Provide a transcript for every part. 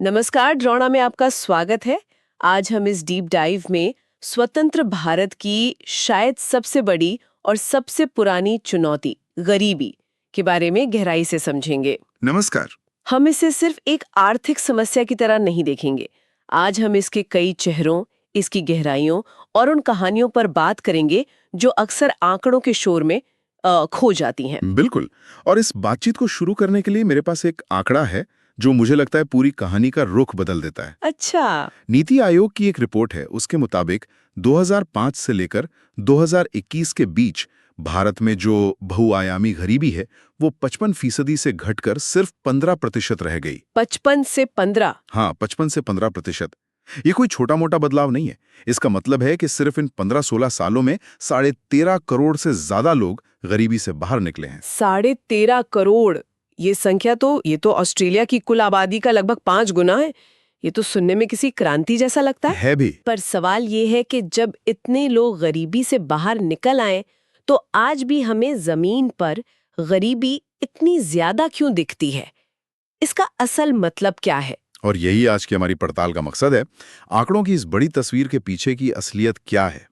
नमस्कार, द्रोणा में आपका स्वागत है। आज हम इस डीप डाइव में स्वतंत्र भारत की शायद सबसे बड़ी और सबसे पुरानी चुनौती गरीबी के बारे में गहराई से समझेंगे। नमस्कार। हम इसे सिर्फ एक आर्थिक समस्या की तरह नहीं देखेंगे। आज हम इसके कई चेहरों, इसकी गहराइयों और उन कहानियों पर बात करेंगे जो अक्सर आंकड़ों के शोर में खो जाती हैं। बिल्कुल। और इस बातचीत को शुरू करने के लिए मेरे पास एक आंकड़ा है जो मुझे लगता है पूरी कहानी का रुख बदल देता है। अच्छा। नीति आयोग की एक रिपोर्ट है, उसके मुताबिक 2005 से लेकर 2021 के बीच भारत में जो बहुआयामी गरीबी है वो 55% से घटकर सिर्फ 15% रह गई। 55 से 15? हाँ, 55 से 15%। ये कोई छोटा मोटा बदलाव नहीं है। इसका मतलब है कि सिर्फ इन 15-16 सालों में 13.5 करोड़ से ज्यादा लोग गरीबी से बाहर निकले हैं। 13.5 करोड़, ये संख्या ये तो ऑस्ट्रेलिया की कुल आबादी का लगभग 5 गुना है। ये तो सुनने में किसी क्रांति जैसा लगता है भी। पर सवाल ये है कि जब इतने लोग गरीबी से बाहर निकल आए तो आज भी हमें जमीन पर गरीबी इतनी ज्यादा क्यों दिखती है? इसका असल मतलब क्या है? और यही आज की हमारी पड़ताल का मकसद है। आंकड़ों की इस बड़ी तस्वीर के पीछे की असलियत क्या है,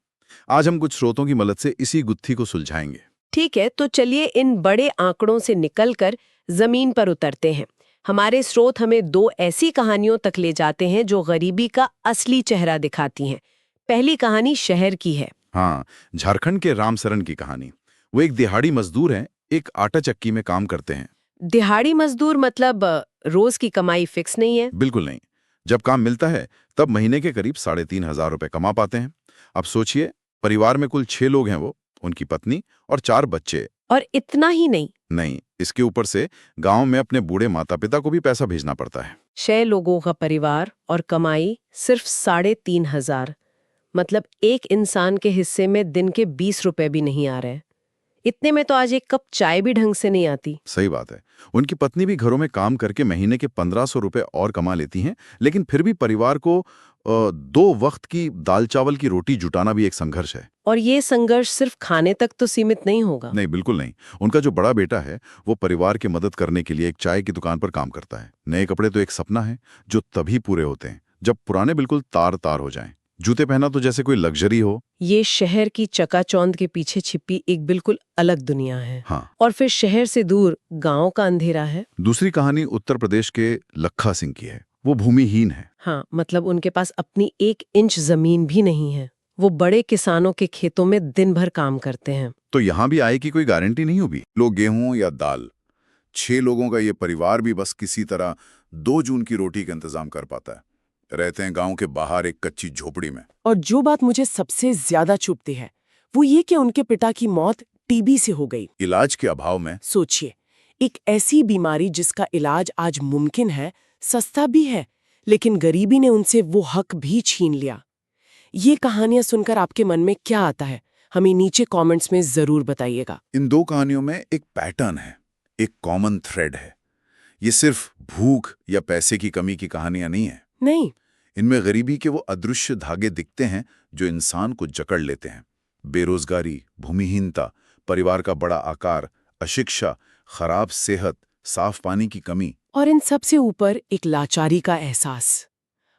आज हम कुछ स्रोतों की मदद से इसी गुत्थी को सुलझाएंगे। ठीक है, तो चलिए इन बड़े आंकड़ों से निकलकर जमीन पर उतरते हैं। हमारे स्रोत हमें 2 ऐसी कहानियों तक ले जाते हैं जो गरीबी का असली चेहरा दिखाती हैं। पहली कहानी शहर की है। हाँ, झारखंड के रामसरन की कहानी। वो एक दिहाड़ी मजदूर हैं, एक आटा चक्की में काम करते हैं। दिहाड़ी मजदूर मतलब रोज की कमाई फिक्स नहीं है? बिल्कुल नहीं। जब काम मिलता है तब महीने के करीब 3,500 रुपए कमा पाते हैं। अब सोचिए, परिवार में कुल 6 लोग हैं, वो, उनकी पत्नी और 4 बच्चे। और इतना ही नहीं, इसके ऊपर से गांव में अपने बूढ़े माता पिता को भी पैसा भेजना पड़ता है। 6 लोगों का परिवार और कमाई सिर्फ 3,500। मतलब एक इंसान के हिस्से में दिन के 20 रुपए भी नहीं आ रहे। इतने में तो आज एक कप चाय भी ढंग से नहीं आती। सही बात है। उनकी पत्नी भी घरों में काम करके महीने के 1,500 रुपए और कमा लेती हैं, लेकिन फिर भी परिवार को 2 वक्त की दाल चावल की रोटी जुटाना भी एक संघर्ष है। और ये संघर्ष सिर्फ खाने तक तो सीमित नहीं होगा। नहीं, बिल्कुल नहीं। उनका जो बड़ा बेटा है वो परिवार की मदद करने के लिए एक चाय की दुकान पर काम करता है। नए कपड़े तो एक सपना है जो तभी पूरे होते हैं जब पुराने बिल्कुल तार तार हो जाएं। जूते पहना तो जैसे कोई लग्जरी हो। ये शहर की चकाचौंध के पीछे छिपी एक बिल्कुल अलग दुनिया है। हाँ। और फिर शहर से दूर गांव का अंधेरा है। दूसरी कहानी उत्तर प्रदेश के लखा सिंह की है। वो भूमिहीन है। हाँ, मतलब उनके पास अपनी 1 इंच जमीन भी नहीं है। वो बड़े किसानों के खेतों में दिन भर काम करते हैं। तो यहाँ भी आय की कोई गारंटी नहीं होगी। लोग गेहूं या दाल। 6 लोगों का ये परिवार भी बस किसी तरह 2 जून की रोटी का इंतजाम कर पाता है। रहते हैं गांव के बाहर एक कच्ची झोपड़ी में। और जो बात मुझे सबसे ज्यादा चुभती है वो ये कि उनके पिता की मौत टीबी से हो गई। इलाज के अभाव में। सोचिए, एक ऐसी बीमारी जिसका इलाज आज मुमकिन है, सस्ता भी है, लेकिन गरीबी ने उनसे वो हक भी छीन लिया। ये कहानियां सुनकर आपके मन में क्या आता है, हमें नीचे कमेंट्स में जरूर बताइएगा। इन 2 कहानियों में एक पैटर्न है, एक कॉमन थ्रेड है। ये सिर्फ भूख या पैसे की कमी की कहानियां नहीं है। नहीं, इनमें गरीबी के वो अदृश्य धागे दिखते हैं जो इंसान को जकड़ लेते हैं। बेरोजगारी, भूमिहीनता, परिवार का बड़ा आकार, अशिक्षा, खराब सेहत, साफ पानी की कमी। और इन सबसे ऊपर एक लाचारी का एहसास,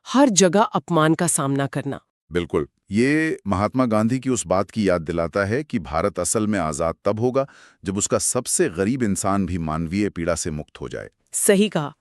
हर जगह अपमान का सामना करना। बिल्कुल। ये महात्मा गांधी की उस बात की याद दिलाता है कि भारत असल में आजाद तब होगा जब उसका सबसे गरीब इंसान भी मानवीय पीड़ा से मुक्त हो जाए। सही कहा।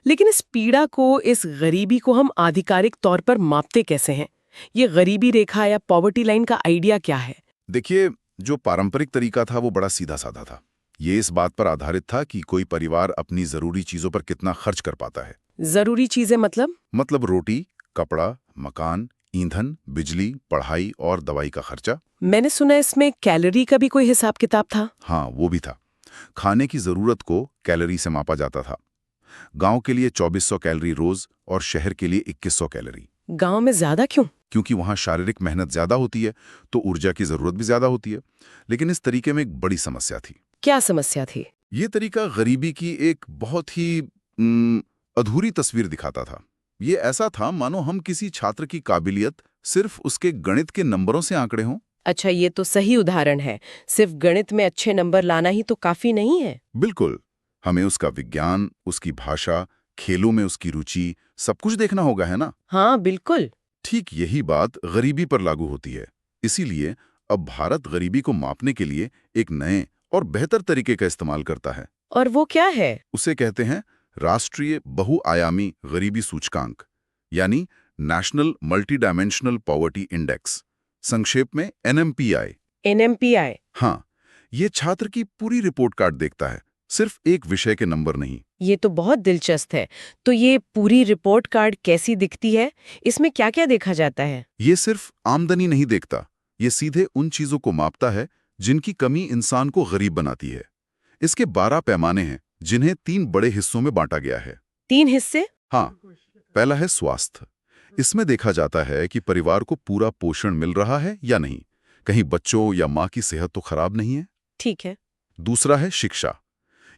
लेकिन इस पीड़ा को, इस गरीबी को हम आधिकारिक तौर पर मापते कैसे हैं? ये गरीबी रेखा या पॉवर्टी लाइन का आइडिया क्या है? देखिए, जो पारंपरिक तरीका था वो बड़ा सीधा साधा था। ये इस बात पर आधारित था कि कोई परिवार अपनी जरूरी चीजों पर कितना खर्च कर पाता है। जरूरी चीजें मतलब रोटी, कपड़ा, मकान, ईंधन, बिजली, पढ़ाई और दवाई का खर्चा। मैंने सुना इसमें कैलोरी का भी कोई हिसाब किताब था। हाँ, वो भी था। खाने की जरूरत को कैलोरी से मापा जाता था। गांव के लिए 2400 कैलोरी रोज और शहर के लिए 2100 कैलोरी। गांव में ज्यादा क्यों? क्योंकि वहां शारीरिक मेहनत ज्यादा होती है तो ऊर्जा की जरूरत भी ज्यादा होती है। लेकिन इस तरीके में एक बड़ी समस्या थी। क्या समस्या थी? ये तरीका गरीबी की एक बहुत ही अधूरी तस्वीर दिखाता था। ये ऐसा था मानो हम किसी छात्र की काबिलियत सिर्फ उसके गणित के नंबरों से आंकड़े हों। अच्छा, ये तो सही उदाहरण है। सिर्फ गणित में अच्छे नंबर लाना ही तो काफी नहीं है। बिल्कुल। हमें उसका विज्ञान, उसकी भाषा, खेलों में उसकी रुचि, सब कुछ देखना होगा, है ना? हाँ बिल्कुल। ठीक यही बात गरीबी पर लागू होती है। इसीलिए अब भारत गरीबी को मापने के लिए एक नए और बेहतर तरीके का इस्तेमाल करता है। और वो क्या है? उसे कहते हैं राष्ट्रीय बहुआयामी गरीबी सूचकांक, यानी national multi dimensional poverty index, संक्षेप में NMPI। NMPI। हाँ, ये छात्र की पूरी रिपोर्ट कार्ड देखता है, सिर्फ एक विषय के नंबर नहीं। ये तो बहुत दिलचस्प है। तो ये पूरी रिपोर्ट कार्ड कैसी दिखती है? इसमें क्या-क्या देखा जाता है? ये सिर्फ आमदनी नहीं देखता, ये सीधे उन चीजों को मापता है जिनकी कमी इंसान को गरीब बनाती है। इसके 12 पैमाने हैं, जिन्हें 3 बड़े हिस्सों में बांटा गया है। 3 हिस्से? हाँ, पहला है स्वास्थ्य। इसमें देखा जाता है कि परिवार को पूरा पोषण मिल रहा है या नहीं, कहीं बच्चों या माँ की सेहत तो खराब नहीं है। ठीक है। दूसरा है शिक्षा,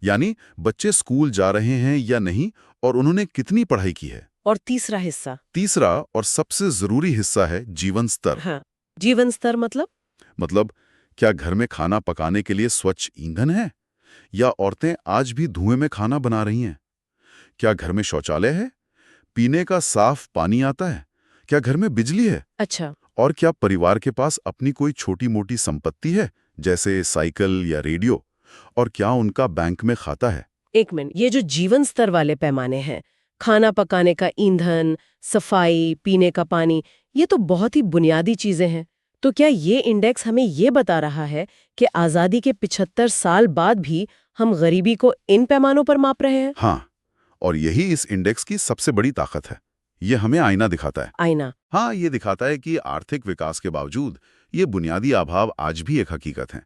यानी बच्चे स्कूल जा रहे हैं या नहीं और उन्होंने कितनी पढ़ाई की है। और तीसरा हिस्सा? तीसरा और सबसे जरूरी हिस्सा है जीवन स्तर। हाँ, जीवन स्तर मतलब क्या घर में खाना पकाने के लिए स्वच्छ ईंधन है, या औरतें आज भी धुएं में खाना बना रही हैं? क्या घर में शौचालय है, पीने का साफ पानी आता है, क्या घर में बिजली है? अच्छा। और क्या परिवार के पास अपनी कोई छोटी मोटी संपत्ति है, जैसे साइकिल या रेडियो? और क्या उनका बैंक में खाता है? एक मिनट, ये जो जीवन स्तर वाले पैमाने हैं, खाना पकाने का ईंधन, सफाई, पीने का पानी, ये तो बहुत ही बुनियादी चीजें हैं। तो क्या ये इंडेक्स हमें ये बता रहा है कि आजादी के 75 साल बाद भी हम गरीबी को इन पैमानों पर माप रहे हैं? हाँ, और यही इस इंडेक्स की सबसे बड़ी ताकत है। ये हमें आईना दिखाता है। आईना? हाँ, ये दिखाता है कि आर्थिक विकास के बावजूद ये बुनियादी अभाव आज भी एक हकीकत है।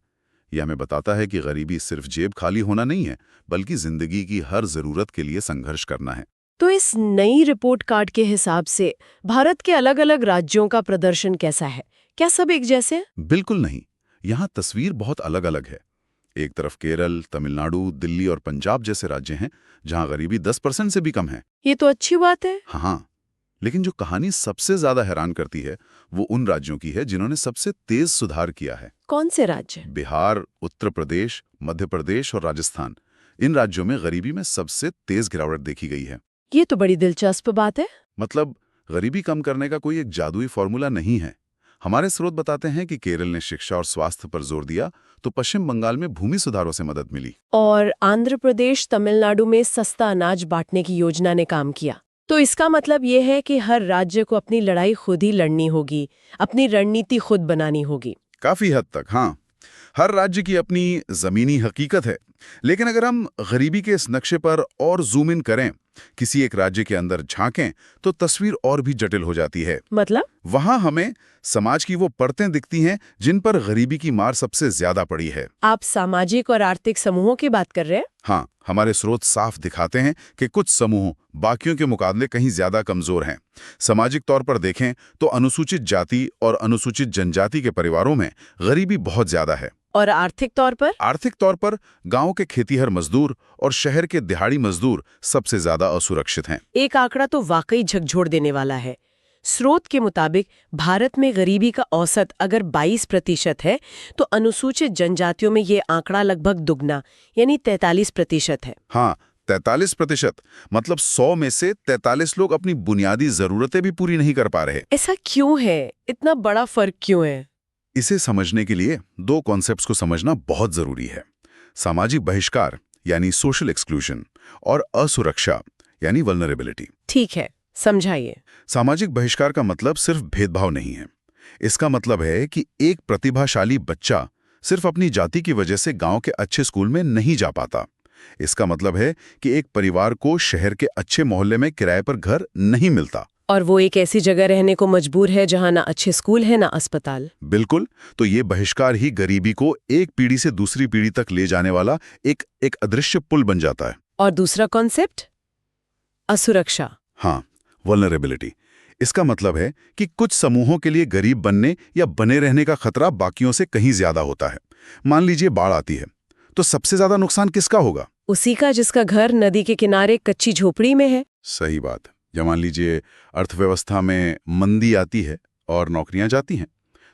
ये हमें बताता है कि गरीबी सिर्फ जेब खाली होना नहीं है, बल्कि जिंदगी की हर जरूरत के लिए संघर्ष करना है। तो इस नई रिपोर्ट कार्ड के हिसाब से भारत के अलग-अलग राज्यों का प्रदर्शन कैसा है? क्या सब एक जैसे? बिल्कुल नहीं, यहाँ तस्वीर बहुत अलग अलग है। एक तरफ केरल, तमिलनाडु, दिल्ली और पंजाब जैसे राज्य हैं, जहाँ गरीबी 10% से भी कम है। ये तो अच्छी बात है। हाँ, लेकिन जो कहानी सबसे ज्यादा हैरान करती है, वो उन राज्यों की है जिन्होंने सबसे तेज सुधार किया है। कौन से राज्य? बिहार, उत्तर प्रदेश, मध्य प्रदेश और राजस्थान। इन राज्यों में गरीबी में सबसे तेज गिरावट देखी गई है। ये तो बड़ी दिलचस्प बात है। मतलब गरीबी कम करने का कोई एक जादुई फॉर्मूला नहीं है। हमारे स्रोत बताते हैं कि केरल ने शिक्षा और स्वास्थ्य पर जोर दिया, तो पश्चिम बंगाल में भूमि सुधारों से मदद मिली। और आंध्र प्रदेश, तमिलनाडु में सस्ता अनाज बांटने की योजना ने काम किया। तो इसका मतलब ये है कि हर राज्य को अपनी लड़ाई खुद ही लड़नी होगी, अपनी रणनीति खुद बनानी होगी। काफी हद तक हाँ, हर राज्य की अपनी जमीनी हकीकत है। लेकिन अगर हम गरीबी के इस नक्शे पर और जूम इन करें, किसी एक राज्य के अंदर झांकें, तो तस्वीर और भी जटिल हो जाती है। मतलब? वहां हमें समाज की वो परतें दिखती हैं जिन पर गरीबी की मार सबसे ज्यादा पड़ी है। आप सामाजिक और आर्थिक समूहों की बात कर रहे हैं? हाँ, हमारे स्रोत साफ दिखाते हैं कि कुछ समूह बाकियों के मुकाबले कहीं ज्यादा कमजोर हैं। सामाजिक तौर पर देखें तो अनुसूचित जाति और अनुसूचित जनजाति के परिवारों में गरीबी बहुत ज्यादा है। और आर्थिक तौर पर? आर्थिक तौर पर गांव के खेतीहर मजदूर और शहर के दिहाड़ी मजदूर सबसे ज्यादा असुरक्षित हैं। एक आंकड़ा तो वाकई झकझोर देने वाला है। स्रोत के मुताबिक भारत में गरीबी का औसत अगर 22% है, तो अनुसूचित जनजातियों में ये आंकड़ा लगभग दुगना यानी 43% है। हाँ, 43%। मतलब 100 में से 43 लोग अपनी बुनियादी जरूरतें भी पूरी नहीं कर पा रहे। ऐसा क्यों है? इतना बड़ा फर्क क्यों है? इसे समझने के लिए 2 कॉन्सेप्ट्स को समझना बहुत जरूरी है। सामाजिक बहिष्कार यानी सोशल एक्सक्लूजन और असुरक्षा यानी वल्नरेबिलिटी। ठीक है, समझाइए। सामाजिक बहिष्कार का मतलब सिर्फ भेदभाव नहीं है। इसका मतलब है कि एक प्रतिभाशाली बच्चा सिर्फ अपनी जाति की वजह से गांव के अच्छे स्कूल में नहीं जा पाता। इसका मतलब है कि एक परिवार को शहर के अच्छे मोहल्ले में किराए पर घर नहीं मिलता, और वो एक ऐसी जगह रहने को मजबूर है जहां ना अच्छे स्कूल है ना अस्पताल। बिल्कुल। तो ये बहिष्कार ही गरीबी को एक पीढ़ी से दूसरी पीढ़ी तक ले जाने वाला एक अदृश्य पुल बन जाता है। और दूसरा कॉन्सेप्ट? असुरक्षा। हाँ, वल्नरेबिलिटी। इसका मतलब है कि कुछ समूहों के लिए गरीब बनने या बने रहने का खतरा बाकियों से कहीं ज्यादा होता है। मान लीजिए बाढ़ आती है, तो सबसे ज्यादा नुकसान किसका होगा? उसी का जिसका घर नदी के किनारे कच्ची झोपड़ी में है। सही बात। या मान लीजिए अर्थव्यवस्था में मंदी आती है और नौकरियां जाती हैं,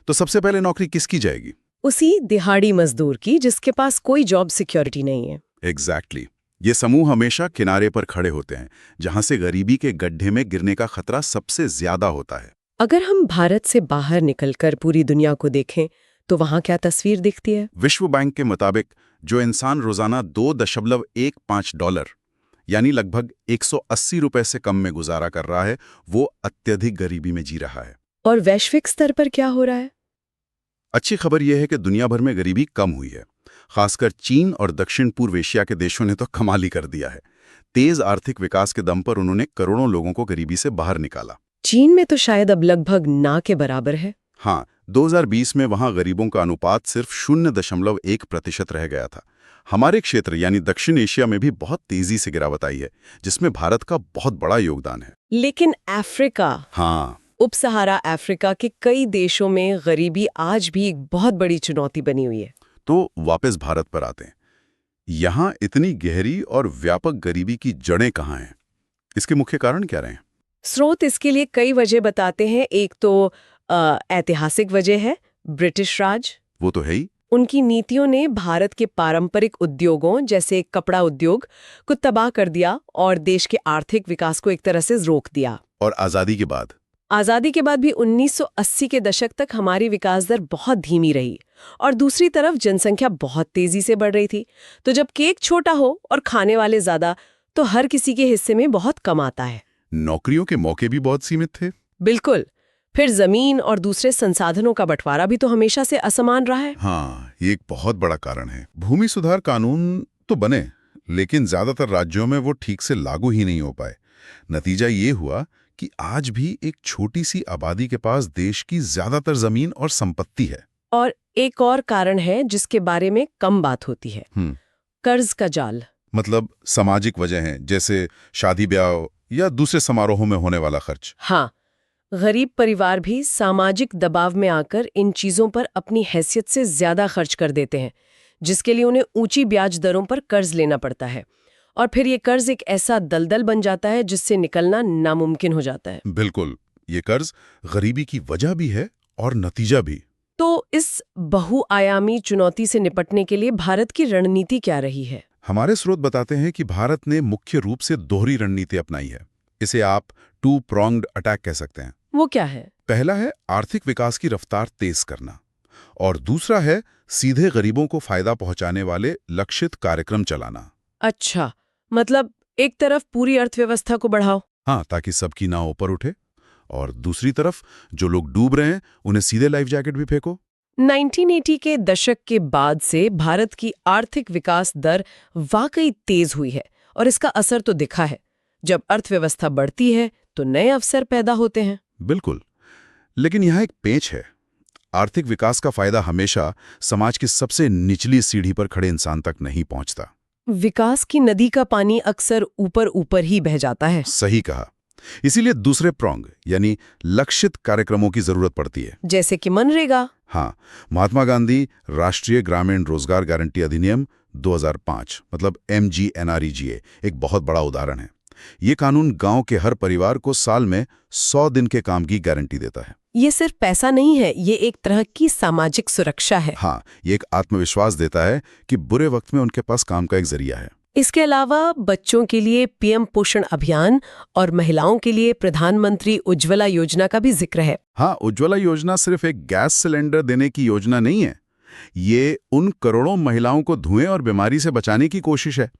तो सबसे पहले नौकरी किसकी जाएगी? उसी दिहाड़ी मजदूर की, जिसके पास कोई जॉब सिक्योरिटी नहीं है। एग्जैक्टली। ये समूह हमेशा किनारे पर खड़े होते हैं, जहां से गरीबी के गड्ढे में गिरने का खतरा सबसे ज्यादा होता है। अगर हम भारत से बाहर निकलकर पूरी दुनिया को देखें तो वहां क्या तस्वीर दिखती है? विश्व बैंक के मुताबिक जो इंसान रोजाना $2.15 यानी लगभग 180 रुपए से कम में गुजारा कर रहा है, वो अत्यधिक गरीबी में जी रहा है। और वैश्विक स्तर पर क्या हो रहा है? अच्छी खबर यह है कि दुनिया भर में गरीबी कम हुई है। खासकर चीन और दक्षिण पूर्व एशिया के देशों ने तो कमाल ही कर दिया है। तेज आर्थिक विकास के दम पर उन्होंने करोड़ों लोगों को गरीबी से बाहर निकाला। चीन में तो शायद अब लगभग ना के बराबर है। हाँ, 2020 में वहां गरीबों का अनुपात सिर्फ 0.1% रह गया था। हमारे क्षेत्र यानी दक्षिण एशिया में भी बहुत तेजी से गिरावट आई है, जिसमें भारत का बहुत बड़ा योगदान है। लेकिन अफ्रीका, हाँ, उप सहारा अफ्रीका के कई देशों में गरीबी आज भी एक बहुत बड़ी चुनौती बनी हुई है। तो वापस भारत पर आते हैं। यहाँ इतनी गहरी और व्यापक गरीबी की जड़ें कहाँ हैं? इसके मुख्य कारण क्या रहे हैं? स्रोत इसके लिए कई वजह बताते हैं। एक तो ऐतिहासिक वजह है ब्रिटिश राज। वो तो है ही। उनकी नीतियों ने भारत के पारंपरिक उद्योगों जैसे कपड़ा उद्योग को तबाह कर दिया और देश के आर्थिक विकास को एक तरह से रोक दिया। और आज़ादी के बाद? आज़ादी के बाद भी 1980 के दशक तक हमारी विकास दर बहुत धीमी रही और दूसरी तरफ जनसंख्या बहुत तेजी से बढ़ रही थी। तो जब केक छोटा हो और खाने वाले ज्यादा, तो हर किसी के हिस्से में बहुत कम आता है। नौकरियों के मौके भी बहुत सीमित थे। बिल्कुल। फिर जमीन और दूसरे संसाधनों का बंटवारा भी तो हमेशा से असमान रहा है। हाँ, ये एक बहुत बड़ा कारण है। भूमि सुधार कानून तो बने, लेकिन ज्यादातर राज्यों में वो ठीक से लागू ही नहीं हो पाए। नतीजा ये हुआ कि आज भी एक छोटी सी आबादी के पास देश की ज्यादातर जमीन और संपत्ति है। और एक और कारण है जिसके बारे में कम बात होती है, कर्ज का जाल। मतलब सामाजिक वजह हैं, जैसे शादी ब्याह या दूसरे समारोहों में होने वाला खर्च। हाँ, गरीब परिवार भी सामाजिक दबाव में आकर इन चीजों पर अपनी हैसियत से ज्यादा खर्च कर देते हैं, जिसके लिए उन्हें ऊंची ब्याज दरों पर कर्ज लेना पड़ता है। और फिर ये कर्ज एक ऐसा दलदल बन जाता है जिससे निकलना नामुमकिन हो जाता है। बिल्कुल, ये कर्ज गरीबी की वजह भी है और नतीजा भी। तो इस बहुआयामी चुनौती से निपटने के लिए भारत की रणनीति क्या रही है? हमारे स्रोत बताते हैं कि भारत ने मुख्य रूप से दोहरी रणनीति अपनाई है। इसे आप टू प्रोंग्ड अटैक कह सकते हैं। वो क्या है? पहला है आर्थिक विकास की रफ्तार तेज करना, और दूसरा है सीधे गरीबों को फायदा पहुंचाने वाले लक्षित कार्यक्रम चलाना। अच्छा, मतलब एक तरफ पूरी अर्थव्यवस्था को बढ़ाओ। हाँ, ताकि सबकी नाव ऊपर उठे, और दूसरी तरफ जो लोग डूब रहे हैं उन्हें सीधे लाइफ जैकेट भी फेंको। 1980 के दशक के बाद से भारत की आर्थिक विकास दर वाकई तेज हुई है और इसका असर तो दिखा है। जब अर्थव्यवस्था बढ़ती है तो नए अवसर पैदा होते हैं। बिल्कुल, लेकिन यहाँ एक पेंच है। आर्थिक विकास का फायदा हमेशा समाज की सबसे निचली सीढ़ी पर खड़े इंसान तक नहीं पहुंचता। विकास की नदी का पानी अक्सर ऊपर ऊपर ही बह जाता है। सही कहा। इसीलिए दूसरे प्रोंग यानी लक्षित कार्यक्रमों की जरूरत पड़ती है, जैसे कि मनरेगा। हाँ, महात्मा गांधी राष्ट्रीय ग्रामीण रोजगार गारंटी अधिनियम 2005 मतलब MGNREGA एक बहुत बड़ा उदाहरण है। ये कानून गांव के हर परिवार को साल में 100 दिन के काम की गारंटी देता है। ये सिर्फ पैसा नहीं है, ये एक तरह की सामाजिक सुरक्षा है। हाँ, ये एक आत्मविश्वास देता है कि बुरे वक्त में उनके पास काम का एक जरिया है। इसके अलावा बच्चों के लिए PM पोषण अभियान और महिलाओं के लिए प्रधानमंत्री उज्ज्वला योजना का भी जिक्र है। हाँ, उज्ज्वला योजना सिर्फ एक गैस सिलेंडर देने की योजना नहीं है। ये उन करोड़ों महिलाओं को धुएं और बीमारी से बचाने की कोशिश है।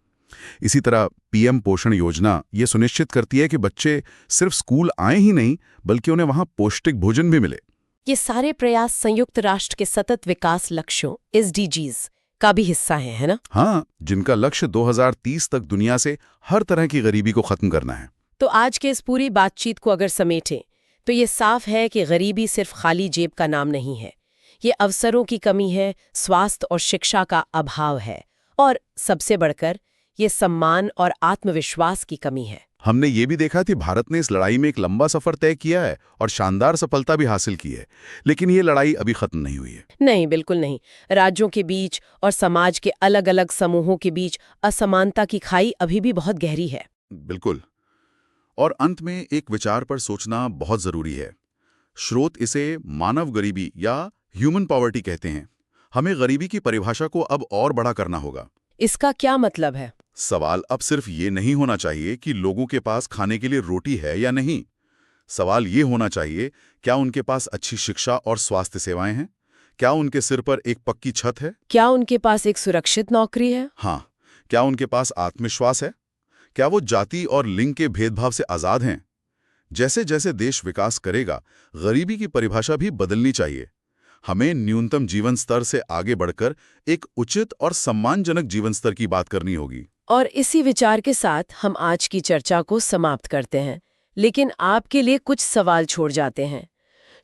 इसी तरह PM पोषण योजना ये सुनिश्चित करती है कि बच्चे सिर्फ स्कूल आए ही नहीं, बल्कि उन्हें वहां पौष्टिक भोजन भी मिले। ये सारे प्रयास संयुक्त राष्ट्र के सतत विकास लक्ष्यों SDGs का भी हिस्सा है ना? हाँ, जिनका लक्ष्य 2030 तक दुनिया से हर तरह की गरीबी को खत्म करना है। तो आज के इस पूरी बातचीत को अगर समेटें तो ये साफ है कि गरीबी सिर्फ खाली जेब का नाम नहीं है। ये अवसरों की कमी है, स्वास्थ्य और शिक्षा का अभाव है, और सबसे बढ़कर ये सम्मान और आत्मविश्वास की कमी है। हमने ये भी देखा कि भारत ने इस लड़ाई में एक लंबा सफर तय किया है और शानदार सफलता भी हासिल की है, लेकिन ये लड़ाई अभी खत्म नहीं हुई है। नहीं, बिल्कुल नहीं। राज्यों के बीच और समाज के अलग अलग समूहों के बीच असमानता की खाई अभी भी बहुत गहरी है। बिल्कुल। और अंत में एक विचार पर सोचना बहुत जरूरी है। स्रोत इसे मानव गरीबी या ह्यूमन पॉवर्टी कहते हैं। हमें गरीबी की परिभाषा को अब और बड़ा करना होगा। इसका क्या मतलब है? सवाल अब सिर्फ ये नहीं होना चाहिए कि लोगों के पास खाने के लिए रोटी है या नहीं। सवाल ये होना चाहिए, क्या उनके पास अच्छी शिक्षा और स्वास्थ्य सेवाएं हैं? क्या उनके सिर पर एक पक्की छत है? क्या उनके पास एक सुरक्षित नौकरी है? हाँ, क्या उनके पास आत्मविश्वास है? क्या वो जाति और लिंग के भेदभाव से आज़ाद हैं? जैसे जैसे देश विकास करेगा, गरीबी की परिभाषा भी बदलनी चाहिए। हमें न्यूनतम जीवन स्तर से आगे बढ़कर एक उचित और सम्मानजनक जीवन स्तर की बात करनी होगी। और इसी विचार के साथ हम आज की चर्चा को समाप्त करते हैं, लेकिन आपके लिए कुछ सवाल छोड़ जाते हैं।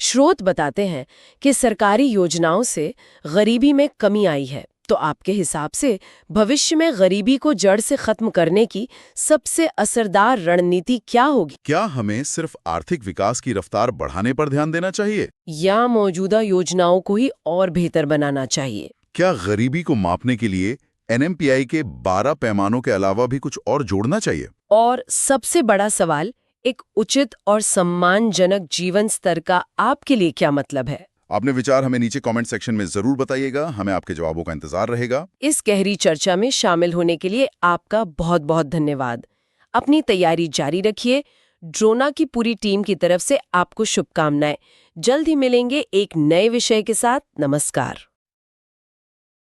स्रोत बताते हैं कि सरकारी योजनाओं से गरीबी में कमी आई है, तो आपके हिसाब से भविष्य में गरीबी को जड़ से खत्म करने की सबसे असरदार रणनीति क्या होगी? क्या हमें सिर्फ आर्थिक विकास की रफ्तार बढ़ाने पर ध्यान देना चाहिए, या मौजूदा योजनाओं को ही और बेहतर बनाना चाहिए? क्या गरीबी को मापने के लिए NMPI के 12 पैमानों के अलावा भी कुछ और जोड़ना चाहिए? और सबसे बड़ा सवाल, एक उचित और सम्मानजनक जीवन स्तर का आपके लिए क्या मतलब है? अपने विचार हमें नीचे कमेंट सेक्शन में जरूर बताइएगा। हमें आपके जवाबों का इंतजार रहेगा। इस गहरी चर्चा में शामिल होने के लिए आपका बहुत बहुत धन्यवाद। अपनी तैयारी जारी रखिए। ड्रोना की पूरी टीम की तरफ से आपको शुभकामनाएं। जल्द ही मिलेंगे एक नए विषय के साथ। नमस्कार।